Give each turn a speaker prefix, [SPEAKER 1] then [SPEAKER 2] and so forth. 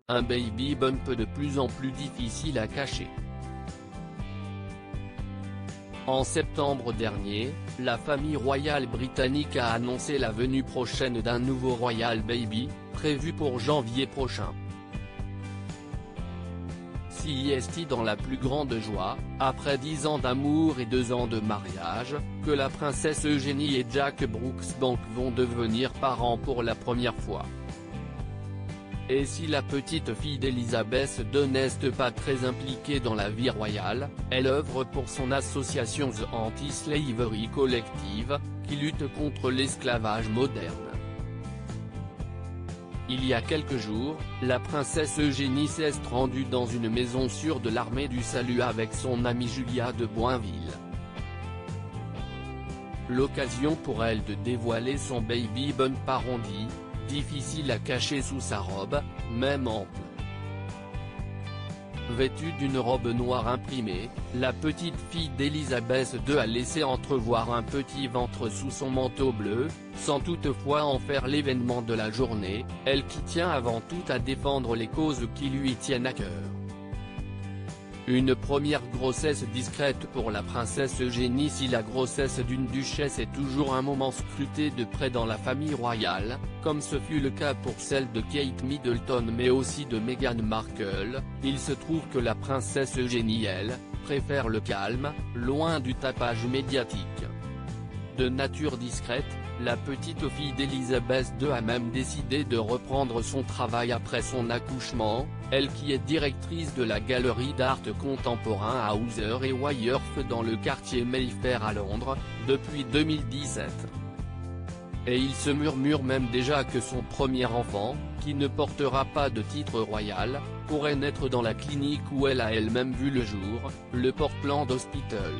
[SPEAKER 1] un baby bump de plus en plus difficile à cacher. En septembre dernier, la famille royale britannique a annoncé la venue prochaine d'un nouveau Royal Baby, prévu pour janvier prochain. Si est dans la plus grande joie, après 10 ans d'amour et 2 ans de mariage, que la princesse Eugénie et Jack Brooksbank vont devenir parents pour la première fois. Et si la petite fille d'Elizabeth II n'est pas très impliquée dans la vie royale, elle œuvre pour son association The Anti-Slavery Collective, qui lutte contre l'esclavage moderne. Il y a quelques jours, la princesse Eugénie s'est rendue dans une maison sûre de l'armée du salut avec son amie Julia de Boinville. L'occasion pour elle de dévoiler son baby bump arrondi, difficile à cacher sous sa robe, même ample. Vêtue d'une robe noire imprimée, la petite fille d'Elizabeth II a laissé entrevoir un petit ventre sous son manteau bleu, sans toutefois en faire l'événement de la journée, elle qui tient avant tout à défendre les causes qui lui tiennent à cœur. Une première grossesse discrète pour la princesse Eugénie. Si la grossesse d'une duchesse est toujours un moment scruté de près dans la famille royale, comme ce fut le cas pour celle de Kate Middleton mais aussi de Meghan Markle, il se trouve que la princesse Eugénie elle, préfère le calme, loin du tapage médiatique. De nature discrète, la petite fille d'Elizabeth II a même décidé de reprendre son travail après son accouchement, elle qui est directrice de la galerie d'art contemporain à Hauser et Wyeth dans le quartier Mayfair à Londres, depuis 2017. Et il se murmure même déjà que son premier enfant, qui ne portera pas de titre royal, pourrait naître dans la clinique où elle a elle-même vu le jour, le Portland Hospital.